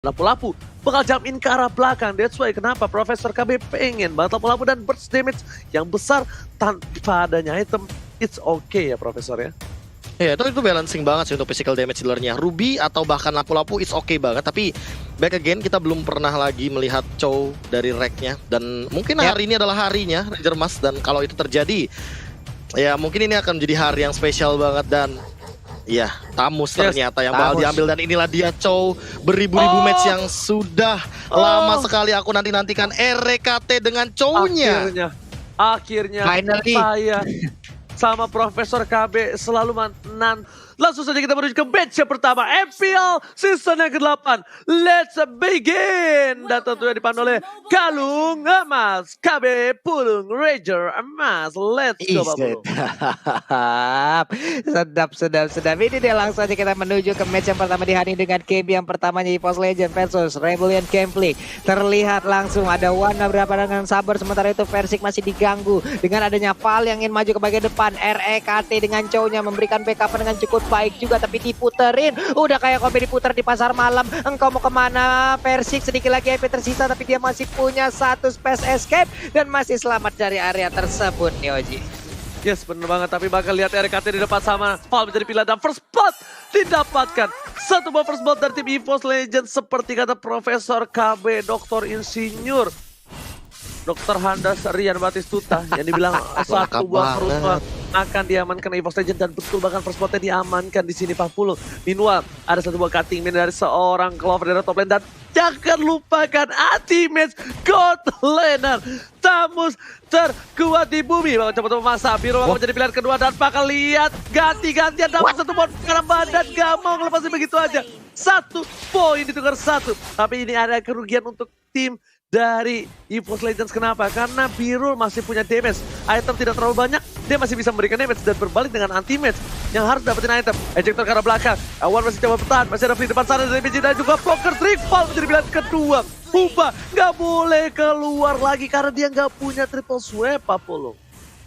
Lapu-Lapu bakal jump in ke arah belakang. That's why kenapa Profesor KB pengen banget Lapu-Lapu dan burst damage yang besar tanpa adanya item. It's okay ya Profesor ya. Ya itu balancing banget sih untuk physical damage dealernya. Ruby atau bahkan Lapu-Lapu it's okay banget. Tapi back again kita belum pernah lagi melihat Chow dari rack-nya. Dan mungkin hari ini adalah harinya Ranger Mas. Dan kalau itu terjadi, ya mungkin ini akan menjadi hari yang spesial banget. Dan ya, Tamus ternyata yang bakal diambil. Dan inilah dia Chow, beribu-ribu match yang sudah lama sekali aku nanti-nantikan. RKT dengan Chow-nya. Akhirnya finally saya sama Profesor KB selalu menan. Langsung saja kita menuju ke match yang pertama, MPL season yang ke-8. Let's begin. Dan tentunya dipandu oleh Galung Emas, KB Pulung Ranger Emas. Let's go Pulung. Sedap. Ini dia langsung aja kita menuju ke match yang pertama di hari ini dengan KB yang pertamanya EVOS Legend versus Rebellion Conflict. Terlihat langsung ada Wana berapa dengan sabar, sementara itu Versik masih diganggu dengan adanya Val yang ingin maju ke bagian depan. RKT dengan Chow-nya memberikan backup dengan cukup baik juga, tapi diputerin. Udah kayak kopi diputer di pasar malam. Engkau mau kemana? Versik sedikit lagi HP tersisa, tapi dia masih punya satu space escape dan masih selamat dari area tersebut nih Oji. Yes bener banget, tapi bakal lihat RKT di depan sama Val menjadi pilihan dan first blood didapatkan. Satu buah first blood dari tim EVOS Legends seperti kata Profesor KB, Doktor Insinyur Dr. Handas Rian Batistuta yang dibilang satu buah perusahaan akan diamankan EVOS Legends, dan betul bahkan first bloodnya diamankan di sini 40. Meanwhile ada satu buah cutting min dari seorang Clover dari top lane, dan jangan lupakan anti-match God laner Tamus terkuat di bumi. Bakal coba memaksa Biru bakal menjadi pilihan kedua, dan bakal lihat ganti-gantian dapat satu poin karena badan gak mau ngelepasin begitu aja. 1 poin ditukar 1, tapi ini ada kerugian untuk tim dari EVOS Legends. Kenapa? Karena Biru masih punya damage. Item tidak terlalu banyak, dia masih bisa memberikan damage, dan berbalik dengan anti-match yang harus dapetin item. Ejector ke arah belakang, Awan masih coba bertahan, masih ada free depan sana dari BG dan juga Blocker Triple menjadi pilihan kedua. Huba nggak boleh keluar lagi karena dia nggak punya triple swipe Apollo.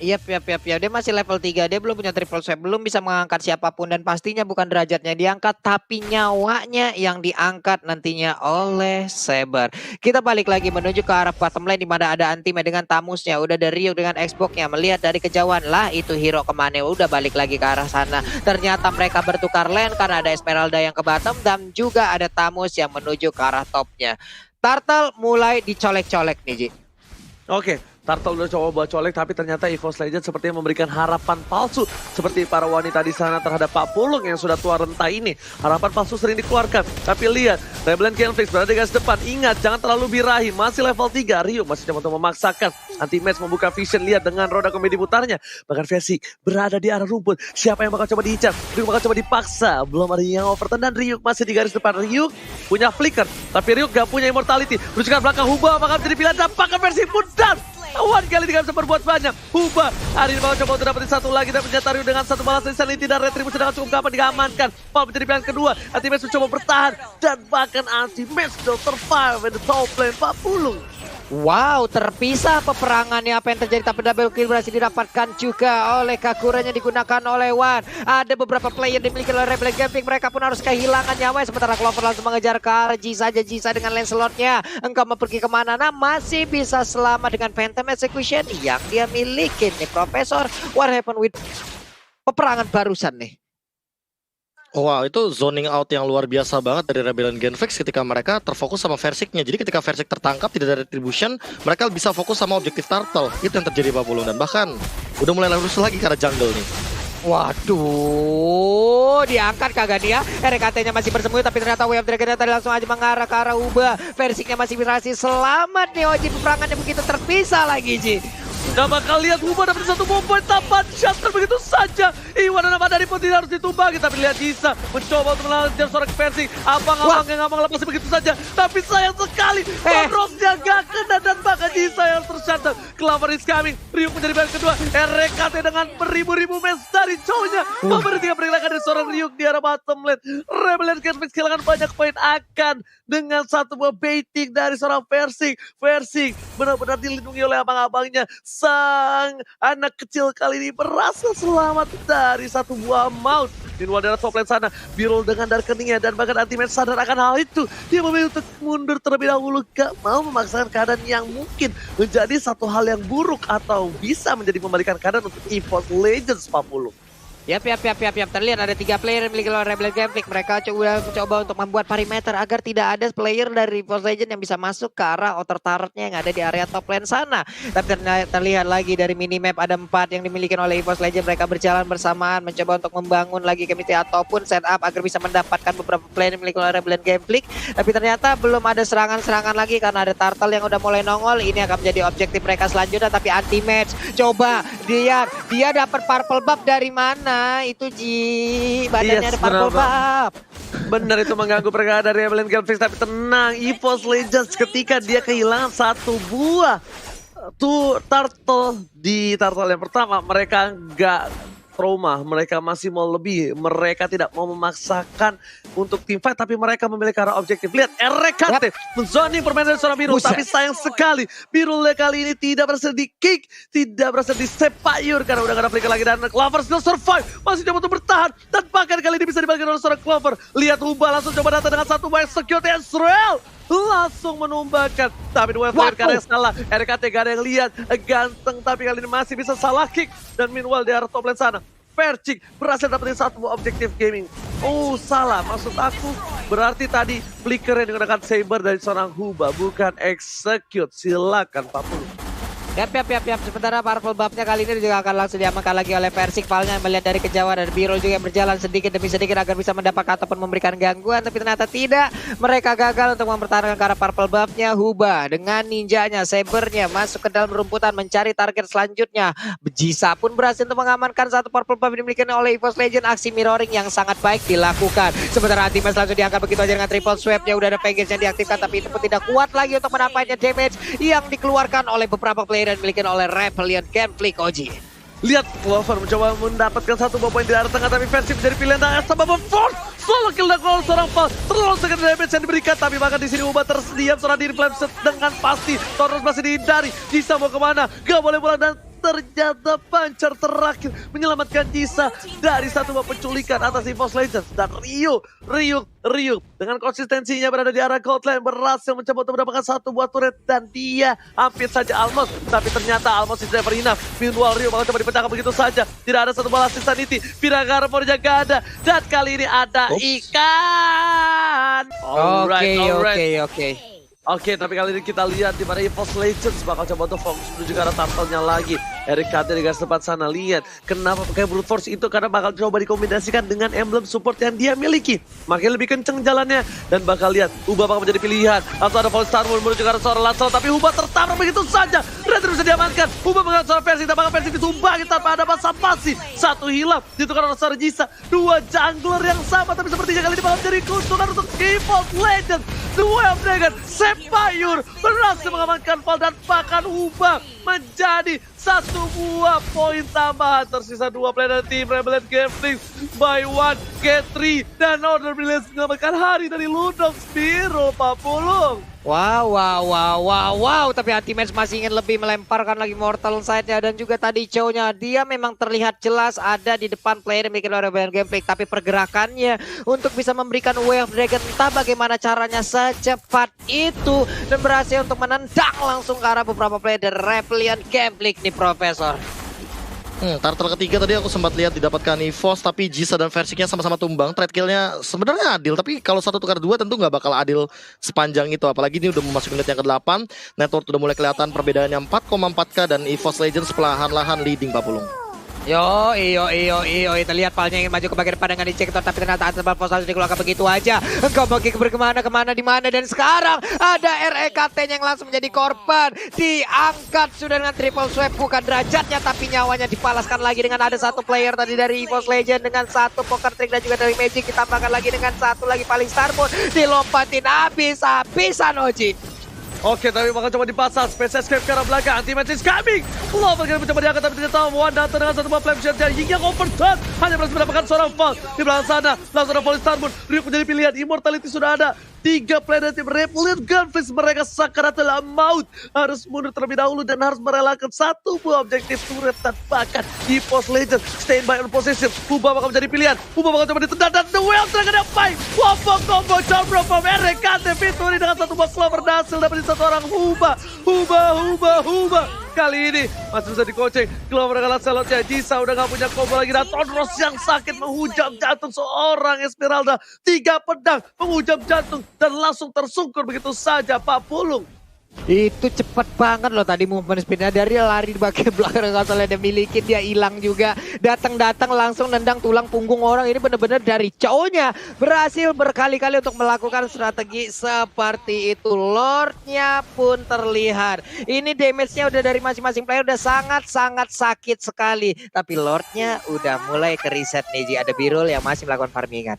Iya, dia masih level 3, dia belum punya triple swipe, belum bisa mengangkat siapapun, dan pastinya bukan derajatnya diangkat, tapi nyawanya yang diangkat nantinya oleh Saber. Kita balik lagi menuju ke arah bottom lane di mana ada Anti-Match dengan Tamusnya, udah ada Ryuk dengan Xbox-nya, melihat dari kejauhan lah itu hero kemana, udah balik lagi ke arah sana. Ternyata mereka bertukar lane karena ada Esmeralda yang ke bottom dan juga ada Tamus yang menuju ke arah topnya. Turtle mulai dicolek-colek nih Ji. Oke, Turtle udah coba buat colek, tapi ternyata EVOS Legends sepertinya memberikan harapan palsu. Seperti para wanita di sana terhadap Pak Pulung yang sudah tua renta ini. Harapan palsu sering dikeluarkan. Tapi lihat, Rebellion Conflict berada di garis depan. Ingat, jangan terlalu birahi. Masih level 3. Ryuk masih coba untuk memaksakan. Anti-match membuka vision. Lihat dengan roda komedi putarnya. Bahkan Versik berada di arah rumput. Siapa yang bakal coba diincar? Ryuk bakal coba dipaksa. Belum ada yang overturn, dan Ryuk masih di garis depan. Ryuk punya flicker, tapi Ryuk gak punya immortality. Menunjukkan belakang Huba bakal menjadi pilihan, dan bahkan Versik pun dan Awan kali ini gak bisa berbuat banyak. Huba hari ini bakal coba untuk dapetin satu lagi, dan ternyata Ryuk dengan satu balas insanity dan retribusi dengan cukup gampang diamankan. Val menjadi pilihan kedua. Anti-Match mencoba bertahan, dan bahkan Anti-Match sudah survive in the top lane 40. Wow, terpisah peperangannya. Apa yang terjadi, tapi double kill berhasil didapatkan juga oleh Kakuranya, digunakan oleh Wan. Ada beberapa player dimiliki oleh Rebellion Camping, mereka pun harus kehilangan nyawa. Sementara Clover langsung mengejar ke arah Jisa dengan Lancelot-nya. Engkau mau pergi kemana? Nah, masih bisa selamat dengan Phantom Execution yang dia miliki nih Profesor. What happened with peperangan barusan nih? Wow, itu zoning out yang luar biasa banget dari Rebellion Genfix ketika mereka terfokus sama Versiknya. Jadi ketika Versik tertangkap tidak ada retribution, mereka bisa fokus sama objektif Turtle. Itu yang terjadi Pak Pulung, dan bahkan udah mulai lurus lagi ke arah jungle nih. Waduh, diangkat kagak dia? RKT-nya masih bersembunyi, tapi ternyata Wave Dragon tadi langsung aja mengarah ke arah Uba. Versiknya masih berhasil selamat nih Oji, peperangannya begitu terpisah lagi Ji. Gak bakal lihat Huba dapat satu poin tanpa shutter begitu saja. Iwan dan Amadari pun tidak harus ditumbangi, tapi lihat Jisa mencoba untuk melancar seorang Versik. Abang-abang yang gak mau lepasin begitu saja, tapi sayang sekali Kodrosnya gak kena, dan bahkan Jisa yang tershutter. Clover is coming. Ryuk menjadi pilihan kedua. RKT dengan beribu-ribu match dari Chow-nya memberhentikan pergerakan dari seorang Ryuk di arah bottom lane. Rebellion Conflict kehilangan banyak poin akan dengan satu buah baiting dari seorang Versik. Versik benar-benar dilindungi oleh abang-abangnya. Sang anak kecil kali ini berhasil selamat dari satu buah maut. Meanwhile dari top lane sana, Birol dengan darah keningnya dan bahkan Anti-Match sadar akan hal itu. Dia memilih untuk mundur terlebih dahulu, gak mau memaksakan keadaan yang mungkin menjadi satu hal yang buruk atau bisa menjadi membalikan keadaan untuk EVOS Legends 40. Yap. Terlihat ada 3 player yang dimiliki oleh Rebel Gameplay. Mereka mencoba untuk membuat perimeter agar tidak ada player dari EVOS Legends yang bisa masuk ke arah outer turretnya yang ada di area top lane sana. Tapi terlihat lagi dari minimap ada 4 yang dimiliki oleh EVOS Legends. Mereka berjalan bersamaan mencoba untuk membangun lagi chemistry ataupun setup agar bisa mendapatkan beberapa player yang dimiliki oleh Rebel Gameplay. Tapi ternyata belum ada serangan-serangan lagi karena ada Turtle yang udah mulai nongol. Ini akan menjadi objektif mereka selanjutnya. Tapi Anti-Match coba dia dapat purple buff dari mana? Itu badannya ada purple buff. Benar, itu mengganggu pergerakan dari Rebel Gameplay. Tapi tenang, EVOS Legends ketika dia kehilangan satu buah turtle di turtle yang pertama, mereka nggak trauma, mereka masih mau lebih, mereka tidak mau memaksakan untuk team fight, tapi mereka memilih arah objektif. Lihat RKT menzoning permainan seorang Birul, tapi sayang sekali Birul kali ini tidak berhasil di kick, tidak berhasil di sepayur karena udah gak ada flicker lagi dan Clover still survive, masih coba untuk bertahan dan bahkan kali ini bisa dibagikan oleh seorang Clover. Lihat Uba langsung coba datang dengan satu wave security Israel langsung menumbangkan, tapi dua player gak ada yang salah. RKT gak ada yang lihat, ganteng tapi kali ini masih bisa salah kick. Dan meanwhile di arah top lane sana, Percik berhasil dapetin satu objektif gaming. Oh salah, maksud aku berarti tadi flicker yang digunakan Saber dari seorang Huba, bukan execute. Silakan 40. Yap. Sementara purple buff-nya kali ini juga akan langsung diamankan lagi oleh Persik. Valnya melihat dari kejauhan dan Birol juga berjalan sedikit demi sedikit agar bisa mendapatkan ataupun memberikan gangguan. Tapi ternyata tidak. Mereka gagal untuk mempertahankan ke arah purple buff-nya. Huba dengan ninjanya, Sabernya masuk ke dalam rumputan mencari target selanjutnya. Jisa pun berhasil untuk mengamankan satu purple buff yang dimiliki oleh EVOS Legends. Aksi mirroring yang sangat baik dilakukan. Sementara Anti-Match langsung diangkat begitu aja dengan triple swap-nya. Udah ada package yang diaktifkan tapi itu pun tidak kuat lagi untuk mendapatkan damage yang dikeluarkan oleh beberapa player dan dimiliki oleh Rebellion Gameplay Koji. Lihat Clover mencoba mendapatkan satu buah poin di arah tengah, tapi versi menjadi pilihan tengah sebab force solo kill dan kalau seorang Val terlalu sedikit damage yang diberikan, tapi bahkan di sini Uba terdiam seorang diri flame dengan pasti. Torres masih dihindari, Jisa mau kemana? Gak boleh pulang dan ternyata pancar terakhir menyelamatkan Jisa dari satu buah penculikan atas EVOS Legends. Dan Ryu dengan konsistensinya berada di arah gold lane berhasil mencoba untuk mendapatkan satu buah turret dan dia hampir saja almost, tapi ternyata almost is never enough. Meanwhile Ryu bakal coba dipecahkan begitu saja, tidak ada satu bola sanity, Piragara Morja gak ada dan kali ini ada ikan. Oke, tapi kali ini kita lihat di mana EVOS Legends bakal coba untuk fokus menuju ke arah turtle-nya lagi. RKT di garis tempat sana, lihat kenapa pakai brute force itu, karena bakal coba dikombinasikan dengan emblem support yang dia miliki. Makin lebih kenceng jalannya dan bakal lihat Uba bakal menjadi pilihan. Langsung ada Fall Star Moon menuju ke arah seorang Lancel, tapi Uba tertabrak begitu saja. Redder bisa diamankan. Uba mengenai seorang versi, dan bakal versi ditumbangi tanpa ada basa-basi. Satu hilang, ditukar oleh seorang Jisa. Dua jungler yang sama, tapi sepertinya kali ini bakal menjadi keuntungan untuk EVOS Legends. Dua Dragon, Sepayur berhasil mengamankan Val dan bahkan Uba menjadi satu buah poin tambahan. Tersisa dua player dari tim Rebellion Gameplay. Buy one, get three. Dan Order Brilliance menyelamatkan hari dari Ludok Spiro 40. Wow. Tapi Anti-Match masih ingin lebih melemparkan lagi Mortal Side-nya. Dan juga tadi Chow-nya, dia memang terlihat jelas ada di depan player yang bikin Rebellion Gameplay. Tapi pergerakannya untuk bisa memberikan Wave Dragon, entah bagaimana caranya secepat itu. Dan berhasil untuk menendang langsung ke arah beberapa player dari Rebellion Gameplay nih Profesor. Turtle ketiga tadi aku sempat lihat didapatkan EVOS, tapi Jisa dan Versiknya sama-sama tumbang. Trade kill-nya sebenarnya adil, tapi kalau 1 tukar 2 tentu nggak bakal adil sepanjang itu. Apalagi ini udah memasuki menit yang ke-8, network udah mulai kelihatan perbedaannya 4,4k dan EVOS Legends perlahan-lahan leading Pak Pulung. Yo, terlihat Valnya ingin maju ke bagian depan dengan dicek, tapi ternyata Antabal Force harus dikeluarkan begitu aja. Engkau mau kemana, di mana, dan sekarang ada REKT yang langsung menjadi korban. Diangkat sudah dengan triple swipe, bukan derajatnya, tapi nyawanya dipalaskan lagi dengan ada satu player tadi dari EVOS Legend dengan satu poker trick dan juga dari Magic, ditambahkan lagi dengan satu lagi paling Star Moon, dilompatin habis-habisan Oji. Oke, tapi bakal coba dipasang. Space Escape ke arah belakang. Anti-match is coming. Clover kali mencoba diangkat tapi tidak tahu. Wan datang dengan satu buah flame shot. Dan Ying yang overturn. Hanya berhasil mendapatkan seorang fall. Di belakang sana, langsung ada Volley Starboard. Ryuk menjadi pilihan. Immortality sudah ada. 3 player tim Repliant Gunfish, mereka sakaratul maut, harus mundur terlebih dahulu dan harus merelakan satu buah objektif turret dan bahkan EVOS Legends stand by on position. Huba bakal menjadi pilihan, Huba bakal coba ditendang dan The Well Dragon yang baik. Combo Jombro from RKT Victory dengan satu buah Clover berhasil dapetin satu orang Huba. Kali ini masih bisa dikoceng. Clover dengan selotnya. Jisa udah gak punya combo lagi. Dan Tonros yang sakit menghujam jantung seorang Esmeralda. 3 pedang menghujam jantung. Dan langsung tersungkur begitu saja Pak Pulung. Itu cepat banget loh tadi movement speednya, dari lari di bagian belakang kalau dia miliki, dia hilang juga, datang langsung nendang tulang punggung orang. Ini benar-benar dari cowoknya berhasil berkali-kali untuk melakukan strategi seperti itu. Lordnya pun terlihat, ini damage-nya udah dari masing-masing player udah sangat-sangat sakit sekali, tapi Lordnya udah mulai ke reset nih. Ada Birul yang masih melakukan farmingan.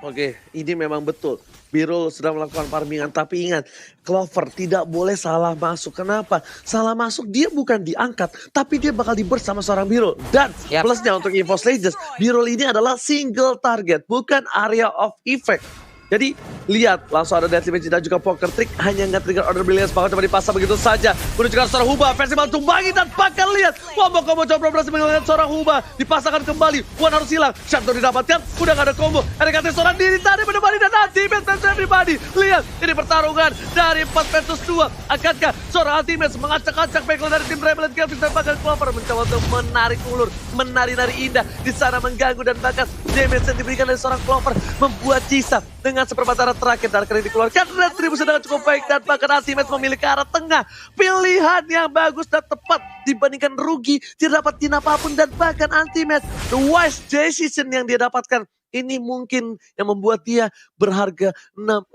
Oke, ini memang betul. Birul sedang melakukan farmingan, tapi ingat, Clover tidak boleh salah masuk. Kenapa? Salah masuk dia bukan diangkat, tapi dia bakal di-burst sama seorang Birul. Dan plusnya untuk EVOS Legends, Birul ini adalah single target, bukan area of effect. Jadi lihat, langsung ada Deadly Magic dan juga Poker Trick, hanya nge-trigger Order Brilliance, bakal coba dipasang begitu saja. Menunjukkan seorang Huba, festival tumbangi dan bakal lihat. Combo coba berhasil menghilangkan seorang Huba, dipasangkan kembali. Wan harus hilang, Shadow didapatkan, udah gak ada combo. RKT seorang diri tadi menemani dan Ultimate versus everybody. Lihat, ini pertarungan dari 4 versus 2. Akankah seorang Ultimate mengacak-acak backline dari tim Repliant Gunfish dan bahkan Clover mencoba untuk menarik ulur, menari-nari indah di sana mengganggu dan bahkan damage yang diberikan dari seorang Clover membuat Jisa dengan seperempat arah terakhir dari kali dikeluarkan retribusi dengan cukup baik dan bahkan Ultimate memilih ke arah tengah. Pilihan yang bagus dan tepat dibandingkan rugi, tidak dapat tin apapun dan bahkan Ultimate the wise decision yang dia dapatkan ini mungkin yang membuat dia berharga 600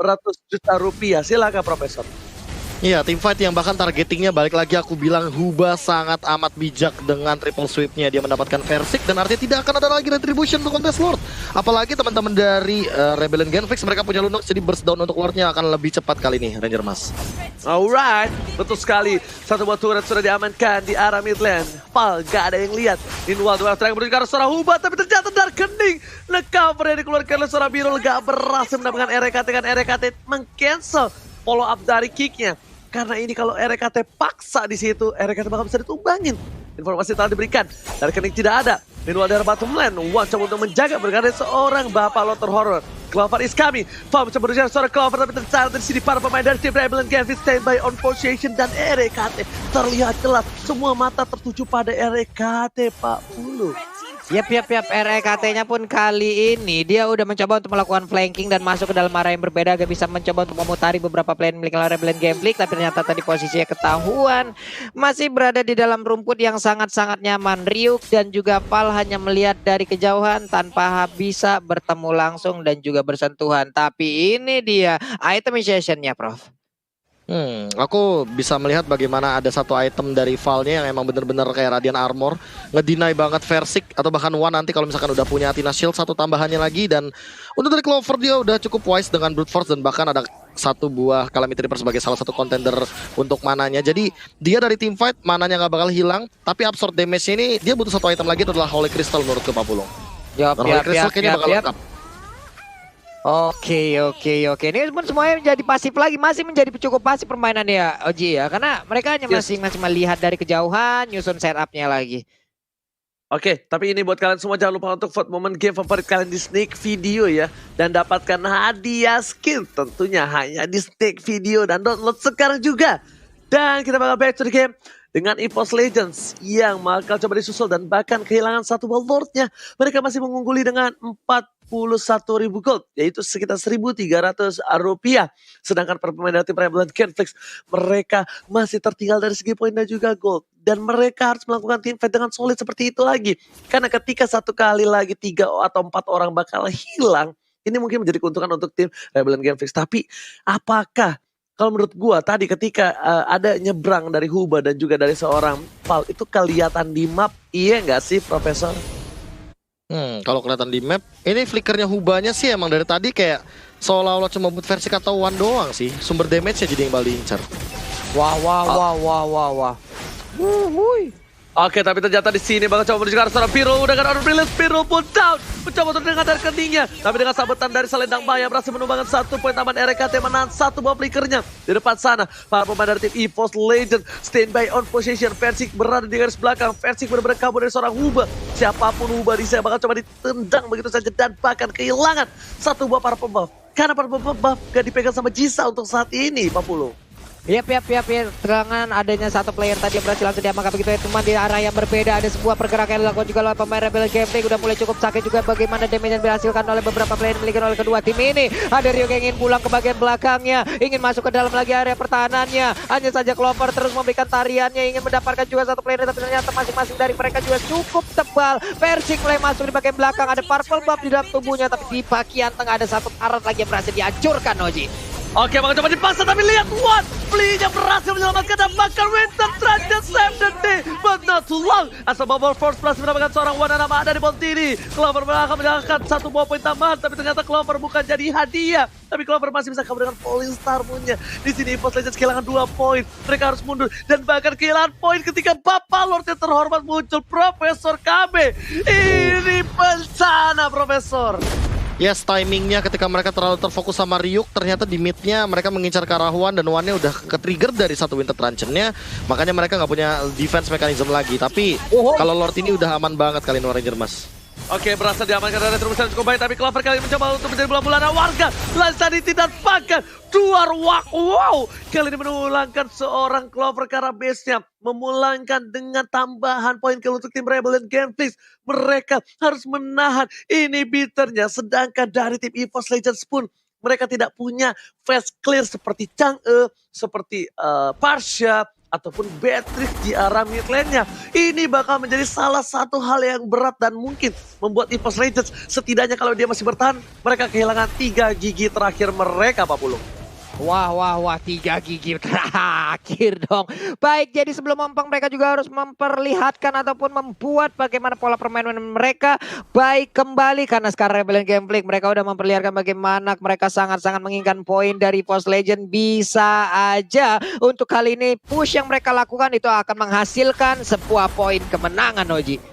juta rupiah. Silakan Profesor. Iya, teamfight yang bahkan targetingnya balik lagi aku bilang Huba sangat amat bijak dengan triple sweepnya. Dia mendapatkan Versik dan artinya tidak akan ada lagi retribution untuk Contest Lord. Apalagi teman-teman dari Rebellion Genfix, mereka punya Lunox, jadi burst down untuk Lordnya akan lebih cepat kali ini, Ranger Mas. Alright, betul sekali. Satu buah turret sudah diamankan di arah mid lane. Pal, gak ada yang lihat. Meanwhile, duel terakhir menuju ke arah seorang Huba, tapi ternyata Darkening. Nge-cover yang dikeluarkan oleh seorang Birul gak berhasil mendapatkan RKT, kan RKT meng-cancel follow up dari kicknya. Karena ini kalau RKT paksa di situ, RKT bakal bisa ditumbangin. Informasi telah diberikan, Darkening tidak ada. Meanwhile dari bottom lane, Wan coba untuk menjaga berkata seorang Bapak Lotter Horror. Clover is coming. Fam coba berusaha seorang Clover, tapi tercatat di sini para pemain dari tim Rebellion Gunfish stand by on position dan RKT terlihat jelas. Semua mata tertuju pada RKT Pak Pulu. Yap, RKT-nya pun kali ini dia udah mencoba untuk melakukan flanking dan masuk ke dalam area yang berbeda, agak bisa mencoba untuk memutari beberapa plane milik Rebellion Gameplay, tapi ternyata tadi posisinya ketahuan masih berada di dalam rumput yang sangat-sangat nyaman. Ryuk dan juga Pal hanya melihat dari kejauhan tanpa bisa bertemu langsung dan juga bersentuhan. Tapi ini dia itemization-nya, Prof. Aku bisa melihat bagaimana ada satu item dari Valnya yang emang bener-bener kayak Radiant Armor, ngedeny banget Versik atau bahkan Wan nanti kalau misalkan udah punya Athena Shield satu tambahannya lagi. Dan untuk dari Clover dia udah cukup wise dengan Brute Force dan bahkan ada satu buah Calamity Reaper sebagai salah satu contender untuk mananya. Jadi dia dari teamfight mananya nggak bakal hilang, tapi absorb damage ini dia butuh satu item lagi, itu adalah Holy Crystal menurutku Pak Pulung. Holy Crystal kayaknya bakal lengkap. Oke. Ini pun semuanya menjadi pasif lagi, masih menjadi cukup pasif permainan ya Oji ya, karena mereka hanya masih melihat dari kejauhan, nyusun setupnya lagi. Oke, tapi ini buat kalian semua jangan lupa untuk vote momen game favorit kalian di Snake Video ya, dan dapatkan hadiah skin tentunya hanya di Snake Video dan download sekarang juga. Dan kita bakal back to the game dengan EVOS Legends yang bakal coba disusul dan bahkan kehilangan satu buah Lordnya. Mereka masih mengungguli dengan 41.000 gold, yaitu sekitar 1.300 rupiah. Sedangkan para pemain dari tim Rebellion Gunfish, mereka masih tertinggal dari segi poin dan juga gold. Dan mereka harus melakukan team fight dengan solid seperti itu lagi. Karena ketika satu kali lagi 3 atau 4 orang bakal hilang, ini mungkin menjadi keuntungan untuk tim Rebellion Gunfish. Tapi apakah kalau menurut gua tadi ketika ada nyebrang dari Huba dan juga dari seorang Pal, itu kelihatan di map, iya nggak sih Profesor? Kalau kelihatan di map, ini flickernya Hubanya sih emang dari tadi kayak seolah-olah cuma buat versi kata one doang sih. Sumber damage-nya jadi yang paling incer. Wah. Wuih. Oke, tapi ternyata di sini bakal coba menuju ke arah seorang Pirul. Udah kan Order Brilliance, Pirul pun down. Mencoba untuk dengan dari keningnya. Tapi dengan sabetan dari Selendang Maya berhasil menumbangkan 1 poin tambahan RKT menahan 1 buah flickernya. Di depan sana, para pemain dari tim EVOS Legend standby on position. Versik berada di garis belakang. Versik benar-benar kabur dari seorang Huba. Siapapun Huba di sana bakal coba ditendang begitu saja. Dan bahkan kehilangan 1 buah para pembuff. Karena para pembuff gak dipegang sama Jisa untuk saat ini, Pak Pulu. Yap. Terangan adanya 1 player tadi yang berhasil langsung diamankan begitu ya. Cuma di arah yang berbeda ada sebuah pergerakan yang dilakukan juga oleh pemain Rebel Gameplay. Udah mulai cukup sakit juga bagaimana damage yang dihasilkan oleh beberapa player yang dimiliki oleh kedua tim ini. Ada Rio yang ingin pulang ke bagian belakangnya, ingin masuk ke dalam lagi area pertahanannya. Hanya saja Clover terus memberikan tariannya, ingin mendapatkan juga 1 player, tapi ternyata masing-masing dari mereka juga cukup tebal. Versik mulai masuk di bagian belakang, ada purple buff di dalam tubuhnya, tapi di bagian tengah ada 1 karat lagi yang berhasil dihancurkan, Oji. Oke, bakal coba dipaksa tapi lihat One Belinya berhasil menyelamatkan dan bahkan Winter Transit save the day, but not too long. Asal Bubble Force berhasil mendapatkan seorang One nama ada di Bontini. Clover akan menjalankan 1 buah poin tambahan, tapi ternyata Clover bukan jadi hadiah. Tapi Clover masih bisa kabur dengan Falling Star Moon-nya. Di sini EVOS Legends kehilangan 2 poin. Mereka harus mundur dan bahkan kehilangan poin ketika Bapak Lord yang terhormat muncul, Profesor KB. Ini bencana, Profesor. Yes, timingnya ketika mereka terlalu terfokus sama Ryuk, ternyata di mid-nya mereka mengincar ke arah Wan dan Wan-nya udah ke-trigger dari 1 Winter Truncheon-nya, makanya mereka nggak punya defense mechanism lagi. Tapi kalau Lord ini udah aman banget kali ini Ranger Mas. Oke, berhasil diamankan dari terusan cukup baik, tapi Clover kali ini mencoba untuk menjadi bulan-bulanan warga. Lansanity dan bahkan Duar Wak. Wow, kali ini menulangkan seorang Clover karena base-nya. Memulangkan dengan tambahan poin kill untuk tim Rebel dan Genflix. Mereka harus menahan inhibitornya. Sedangkan dari tim EVOS Legends pun mereka tidak punya fast clear seperti Chang'e, seperti Parsha, ataupun Beatrix di arah mid lane-nya. Ini bakal menjadi salah satu hal yang berat dan mungkin membuat EVOS Legends setidaknya kalau dia masih bertahan, mereka kehilangan 3 gigi terakhir mereka, Pak Pulung. Wah, 3 gigi terakhir dong. Baik, jadi sebelum mempeng mereka juga harus memperlihatkan ataupun membuat bagaimana pola permainan mereka baik kembali. Karena sekarang Rebel Gameplay mereka udah memperlihatkan bagaimana mereka sangat-sangat menginginkan poin dari EVOS Legend. Bisa aja untuk kali ini push yang mereka lakukan itu akan menghasilkan sebuah poin kemenangan, Oji.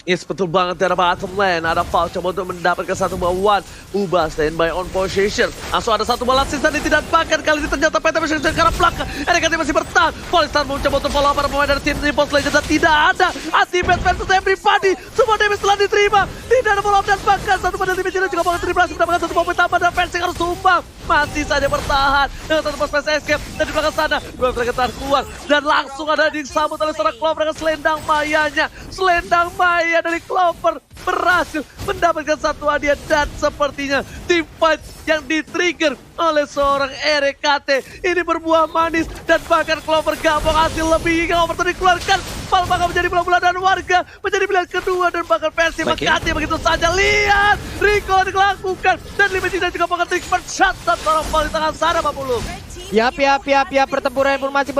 Yes, betul banget dari bottom lane. Ada Val coba untuk mendapatkan 1 buah One. Ubah standby on position. Langsung ada 1 bola sisa dan tidak bahkan kali ini ternyata Penta masih ke arah belakang. RKT masih bertahan. Falling mencoba untuk follow para pemain dari tim EVOS Legends dan tidak ada ultimate versus everybody. Semua damage telah diterima. Tidak ada follow up dan bahkan 1 pada tim juga bakal berhasil mendapatkan 1 poin tambah dan Versik harus tumbang. Masih saja bertahan dengan 1 poin space escape dan di belakang sana dua mereka keluar dan langsung ada disambut oleh seorang Clover dengan selendang mayanya. Selendang maya dari Clover berhasil mendapatkan 1 hadiah dan sepertinya tim fight yang di-trigger oleh seorang RKT ini berbuah manis dan bahkan Clover gak mau hasil lebih hingga Clover dikeluarkan. Val bakal menjadi bola-bola dan warga menjadi pilihan kedua dan bahkan versi mengganti begitu saja. Lihat Rico dilakukan dan Limit dan juga bahkan Trickman shot dan seorang Val di tangan sana, Pak Pulu. Yap, pertempuran pun masih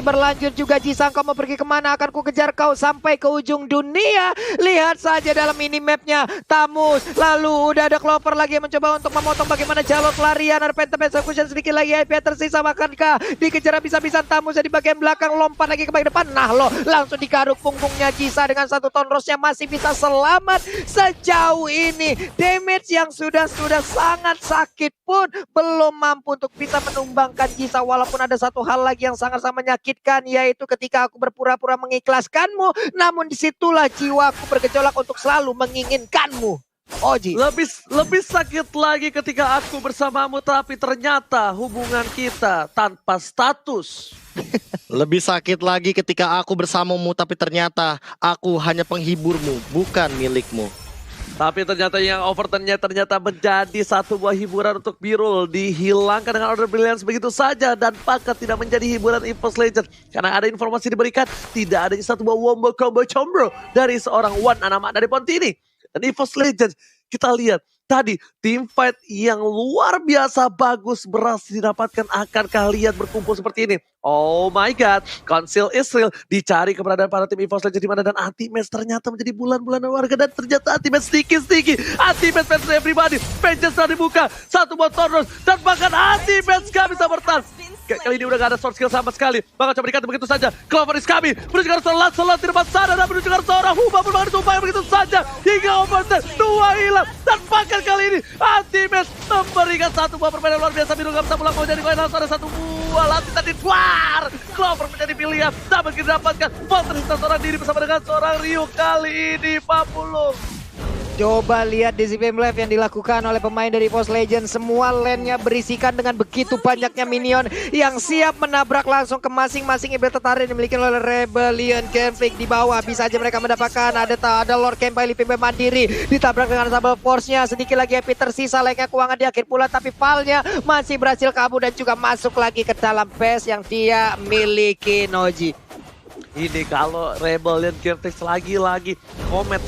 berlanjut juga. Jisang, kau mau pergi kemana? Akan ku kejar kau sampai ke ujung dunia. Lihat saja dalam minimapnya Tamus. Lalu udah ada Clover lagi yang mencoba untuk memotong bagaimana jalur pelarian. Ada Phantom Execution sedikit lagi. IP tersisa, makankah dikejar habis-habisan Tamus di bagian belakang, lompat lagi ke bagian depan. Nah lo, langsung digaruk punggungnya Jisa dengan 1 ton rosnya masih bisa selamat sejauh ini. Damage yang sudah sangat sakit pun belum mampu untuk bisa menumbang Jisa, walaupun ada 1 hal lagi yang sangat-sangat menyakitkan, yaitu ketika aku berpura-pura mengikhlaskanmu, namun disitulah jiwaku bergejolak untuk selalu menginginkanmu. Oji. Lebih sakit lagi ketika aku bersamamu tapi ternyata hubungan kita tanpa status. Lebih sakit lagi ketika aku bersamamu tapi ternyata aku hanya penghiburmu, bukan milikmu. Tapi ternyata yang overturnnya ternyata menjadi 1 buah hiburan untuk Birul. Dihilangkan dengan Order Brilliance begitu saja. Dan bahkan tidak menjadi hiburan EVOS Legends. Karena ada informasi diberikan tidak adanya 1 buah wombo combo combro dari seorang One Anama dari Pontini. Dan EVOS Legends kita lihat tadi team fight yang luar biasa bagus berhasil didapatkan. Akankah lihat berkumpul seperti ini? Oh my god, Council Israel dicari keberadaan para tim EVOS Legends di mana, dan Anti-Match ternyata menjadi bulan-bulanan warga, dan ternyata Anti-Match sticky. Anti-Match fans everybody, Vengeance telah dibuka, satu buat Tornos, dan bahkan Anti-Match gak bisa bertahan. Kali ini udah gak ada sword skill sama sekali, bakal coba dikat begitu saja. Clover is coming, menuju ke arah Lancelot di depan sana, dan menuju ke arah seorang Huba pun bakal ditumpahi begitu saja. Hingga overtime, 2 hilang, dan bahkan kali ini Anti-Match memberikan satu buah permainan luar biasa. Biru gak bisa pulang, mau jadi koin, langsung ada satu buah lantai tadi keluar. Clover menjadi pilihan, tak begitu didapatkan. Walter Hista seorang diri bersama dengan seorang Ryu kali ini, Pak Pulung. Coba lihat di ZPM Live yang dilakukan oleh pemain dari EVOS Legends. Semua lane-nya berisikan dengan begitu banyaknya minion yang siap menabrak langsung ke masing-masing ibu tertarik dimiliki oleh Rebellion. Conflict di bawah, bisa aja mereka mendapatkan. Ada Lord Kembali PB mandiri, ditabrak dengan Sable Force-nya. Sedikit lagi Epi tersisa, lane-nya keuangan di akhir pula, tapi Val-nya masih berhasil kabur dan juga masuk lagi ke dalam base yang dia miliki, Noji. Ini kalau Rebellion Geftex lagi-lagi komit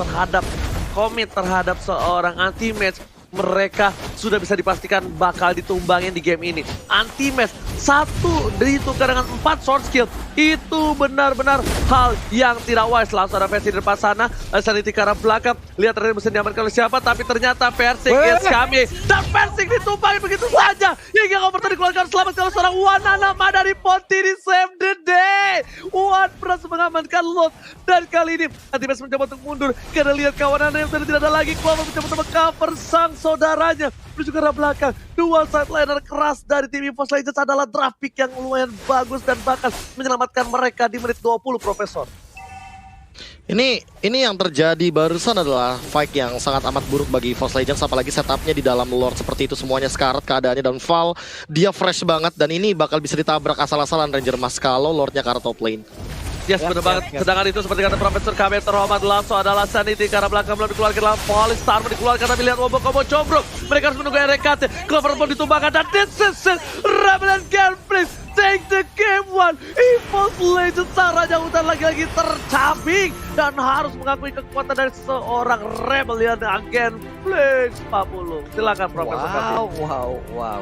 terhadap seorang Anti-Match, mereka sudah bisa dipastikan bakal ditumbangin di game ini. Anti-Match satu ditukar dengan 4 sword skill, itu benar-benar hal yang tidak wise. Langsung ada versi di depan sana, Sanity ke arah belakang, lihat tadi bisa diamankan oleh siapa, tapi ternyata Persik is coming, dan Persik ditumpangin begitu saja. Hingga Cover dikeluarkan selamat kalau seorang Wananama dari Ponti di save the day. Wan berhasil mengamankan Lot, dan kali ini Anti-Match mencoba untuk mundur karena lihat kawanannya yang sudah tidak ada lagi. Clover mencoba cover sang saudaranya menuju ke arah belakang. Dua side laner keras dari tim EVOS Legends adalah draft pick yang lumayan bagus dan bahkan menyelamatkan mereka di menit 20, Profesor. Ini yang terjadi barusan adalah fight yang sangat amat buruk bagi EVOS Legends, apalagi setupnya di dalam Lord seperti itu, semuanya sekarat keadaannya, dan Val dia fresh banget, dan ini bakal bisa ditabrak asal-asalan Ranger Mas kalau Lordnya ke arah top lane. Yes, benar banget. Sedangkan itu seperti kata Profesor KB terhormat langsung adalah Sanity ke arah belakang, belum dikeluarkan dalam Police Star dikeluarkan, tapi lihat combo cobrok. Mereka harus menunggu RKT. Clover pun ditumbangkan, dan this is it. Rebellion Gameplay take the game one. EVOS Legends caranya hutan lagi-lagi tercabik dan harus mengakui kekuatan dari seorang Rebellion Gameplay. Pak Pulung, silakan Profesor KB. Wow.